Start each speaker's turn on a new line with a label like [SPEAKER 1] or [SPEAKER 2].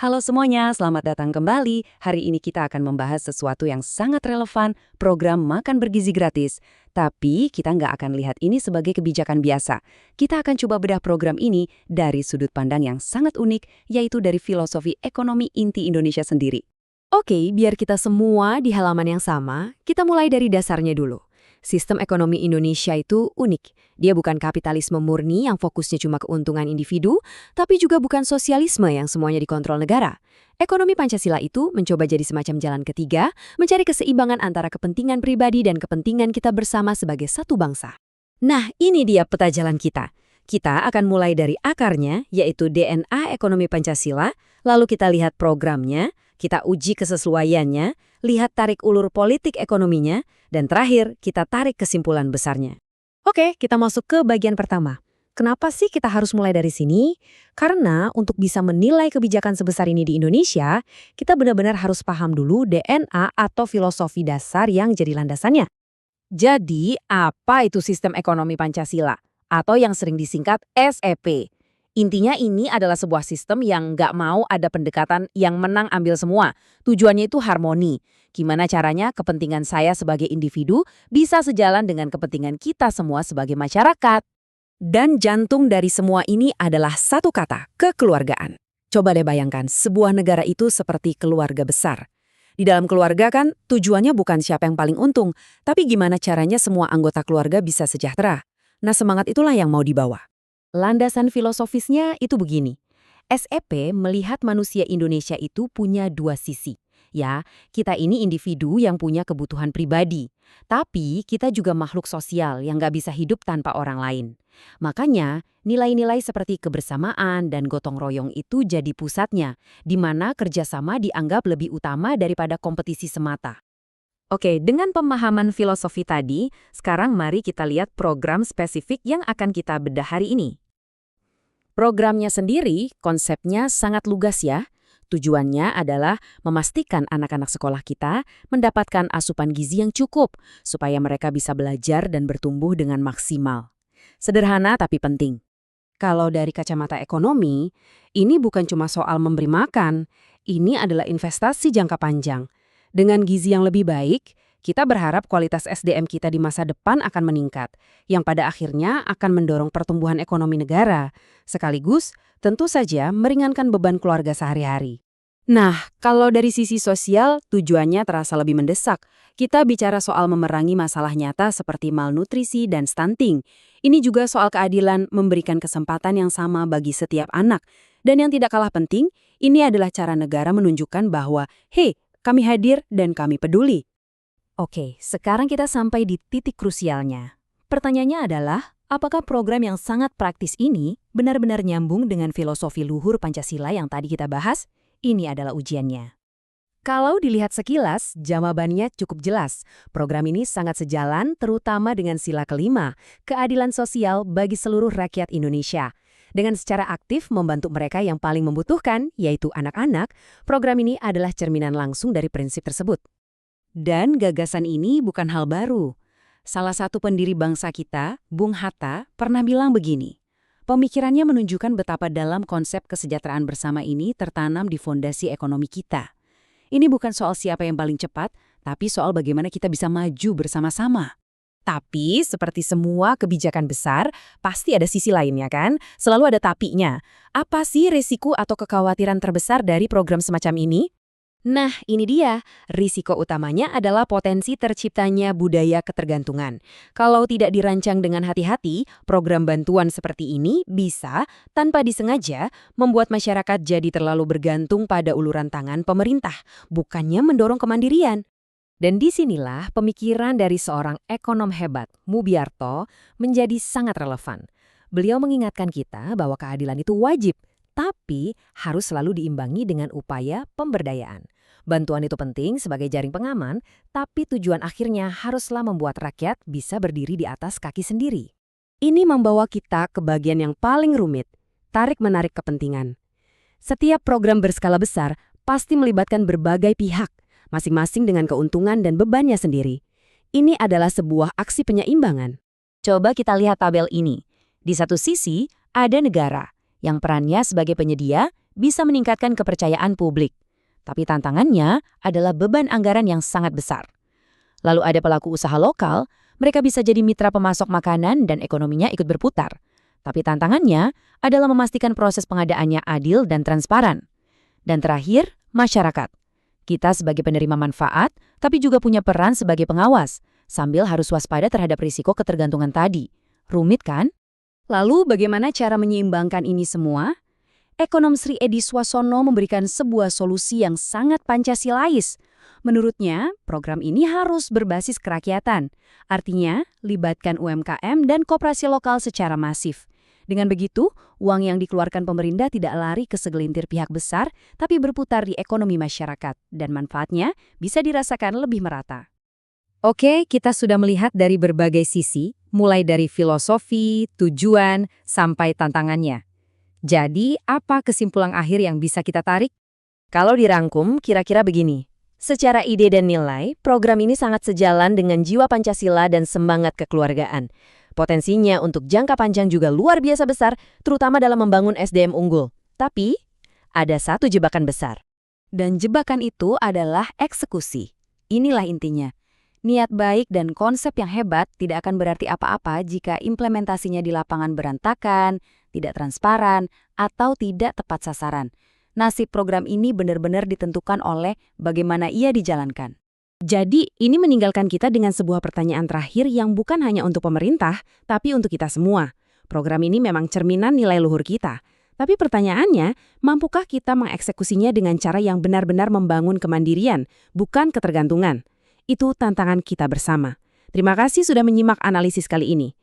[SPEAKER 1] Halo semuanya, selamat datang kembali. Hari ini kita akan membahas sesuatu yang sangat relevan, program makan bergizi gratis. Tapi kita nggak akan lihat ini sebagai kebijakan biasa. Kita akan coba bedah program ini dari sudut pandang yang sangat unik, yaitu dari filosofi ekonomi inti Indonesia sendiri.
[SPEAKER 2] Oke, biar kita semua di halaman yang sama, kita mulai dari dasarnya dulu. Sistem ekonomi Indonesia itu unik. Dia bukan kapitalisme murni yang fokusnya cuma keuntungan individu, tapi juga bukan sosialisme yang semuanya dikontrol negara. Ekonomi Pancasila itu mencoba jadi semacam jalan ketiga, mencari keseimbangan antara kepentingan pribadi dan kepentingan kita bersama sebagai satu bangsa. Nah, ini dia peta jalan kita. Kita akan mulai dari akarnya, yaitu DNA ekonomi Pancasila, lalu kita lihat programnya, kita uji kesesuaiannya, lihat tarik ulur politik ekonominya, dan terakhir kita tarik kesimpulan besarnya. Oke, kita masuk ke bagian pertama. Kenapa sih kita harus mulai dari sini? Karena untuk bisa menilai kebijakan sebesar ini di Indonesia, kita benar-benar harus paham dulu DNA atau filosofi dasar yang jadi landasannya. Jadi, apa itu sistem ekonomi Pancasila? Atau yang sering disingkat SEP. Intinya ini adalah sebuah sistem yang nggak mau ada pendekatan yang menang ambil semua. Tujuannya itu harmoni. Gimana caranya kepentingan saya sebagai individu bisa sejalan dengan kepentingan kita semua sebagai masyarakat. Dan jantung dari semua ini adalah satu kata, kekeluargaan. Coba deh bayangkan, sebuah negara itu seperti keluarga besar. Di dalam keluarga kan tujuannya bukan siapa yang paling untung, tapi gimana caranya semua anggota keluarga bisa sejahtera. Nah, semangat itulah yang mau dibawa. Landasan filosofisnya itu begini. SEP melihat manusia Indonesia itu punya dua sisi. Ya, kita ini individu yang punya kebutuhan pribadi. Tapi kita juga makhluk sosial yang nggak bisa hidup tanpa orang lain. Makanya, nilai-nilai seperti kebersamaan dan gotong royong itu jadi pusatnya, di mana kerjasama dianggap lebih utama daripada kompetisi semata. Oke, dengan pemahaman filosofi tadi, sekarang mari kita lihat program spesifik yang akan kita bedah hari ini. Programnya sendiri, konsepnya sangat lugas ya. Tujuannya adalah memastikan anak-anak sekolah kita mendapatkan asupan gizi yang cukup, supaya mereka bisa belajar dan bertumbuh dengan maksimal. Sederhana tapi penting. Kalau dari kacamata ekonomi, ini bukan cuma soal memberi makan, ini adalah investasi jangka panjang. Dengan gizi yang lebih baik, kita berharap kualitas SDM kita di masa depan akan meningkat, yang pada akhirnya akan mendorong pertumbuhan ekonomi negara, sekaligus tentu saja meringankan beban keluarga sehari-hari. Nah, kalau dari sisi sosial, tujuannya terasa lebih mendesak. Kita bicara soal memerangi masalah nyata seperti malnutrisi dan stunting. Ini juga soal keadilan memberikan kesempatan yang sama bagi setiap anak. Dan yang tidak kalah penting, ini adalah cara negara menunjukkan bahwa, hey, kami hadir dan kami peduli. Oke, sekarang kita sampai di titik krusialnya. Pertanyaannya adalah, apakah program yang sangat praktis ini benar-benar nyambung dengan filosofi luhur Pancasila yang tadi kita bahas? Ini adalah ujiannya. Kalau dilihat sekilas, jawabannya cukup jelas. Program ini sangat sejalan terutama dengan sila kelima, keadilan sosial bagi seluruh rakyat Indonesia. Dengan secara aktif membantu mereka yang paling membutuhkan, yaitu anak-anak, program ini adalah cerminan langsung dari prinsip tersebut. Dan gagasan ini bukan hal baru. Salah satu pendiri bangsa kita, Bung Hatta, pernah bilang begini. Pemikirannya menunjukkan betapa dalam konsep kesejahteraan bersama ini tertanam di fondasi ekonomi kita. Ini bukan soal siapa yang paling cepat, tapi soal bagaimana kita bisa maju bersama-sama. Tapi, seperti semua kebijakan besar, pasti ada sisi lainnya kan? Selalu ada tapinya. Apa sih risiko atau kekhawatiran terbesar dari program semacam ini? Nah, ini dia. Risiko utamanya adalah potensi terciptanya budaya ketergantungan. Kalau tidak dirancang dengan hati-hati, program bantuan seperti ini bisa, tanpa disengaja, membuat masyarakat jadi terlalu bergantung pada uluran tangan pemerintah, bukannya mendorong kemandirian. Dan disinilah pemikiran dari seorang ekonom hebat, Mubiarto, menjadi sangat relevan. Beliau mengingatkan kita bahwa keadilan itu wajib, tapi harus selalu diimbangi dengan upaya pemberdayaan. Bantuan itu penting sebagai jaring pengaman, tapi tujuan akhirnya haruslah membuat rakyat bisa berdiri di atas kaki sendiri. Ini membawa kita ke bagian yang paling rumit, tarik-menarik kepentingan. Setiap program berskala besar pasti melibatkan berbagai pihak, masing-masing dengan keuntungan dan bebannya sendiri. Ini adalah sebuah aksi penyeimbangan. Coba kita lihat tabel ini. Di satu sisi, ada negara yang perannya sebagai penyedia
[SPEAKER 1] bisa meningkatkan kepercayaan publik. Tapi tantangannya adalah beban anggaran yang sangat besar. Lalu ada pelaku usaha lokal, mereka bisa jadi mitra pemasok makanan dan ekonominya ikut berputar. Tapi tantangannya adalah memastikan proses pengadaannya adil dan transparan. Dan terakhir, masyarakat. Kita sebagai penerima manfaat, tapi juga punya peran sebagai pengawas, sambil harus waspada terhadap risiko ketergantungan tadi. Rumit kan? Lalu bagaimana cara menyeimbangkan ini semua? Ekonom Sri Edi Swasono memberikan sebuah solusi yang sangat Pancasilais. Menurutnya, program ini harus berbasis kerakyatan. Artinya, libatkan UMKM dan koperasi lokal secara masif. Dengan begitu, uang yang dikeluarkan pemerintah tidak lari ke segelintir pihak besar, tapi berputar di ekonomi masyarakat, dan manfaatnya bisa dirasakan lebih merata. Oke, kita sudah melihat dari berbagai sisi, mulai dari filosofi, tujuan, sampai tantangannya. Jadi, apa kesimpulan akhir yang bisa kita tarik? Kalau dirangkum, kira-kira begini. Secara ide dan nilai, program ini sangat sejalan dengan jiwa Pancasila dan semangat kekeluargaan. Potensinya untuk jangka panjang juga luar biasa besar, terutama dalam membangun SDM unggul. Tapi, ada satu jebakan besar. Dan jebakan itu adalah eksekusi. Inilah intinya. Niat baik dan konsep yang hebat tidak akan berarti apa-apa jika implementasinya di lapangan berantakan, tidak transparan, atau tidak tepat sasaran. Nasib program ini benar-benar ditentukan oleh bagaimana ia dijalankan. Jadi, ini meninggalkan kita dengan sebuah pertanyaan terakhir yang bukan hanya untuk pemerintah, tapi untuk kita semua. Program ini memang cerminan nilai luhur kita. Tapi pertanyaannya, mampukah kita mengeksekusinya dengan cara yang benar-benar membangun kemandirian, bukan ketergantungan? Itu tantangan kita bersama. Terima kasih sudah menyimak analisis kali ini.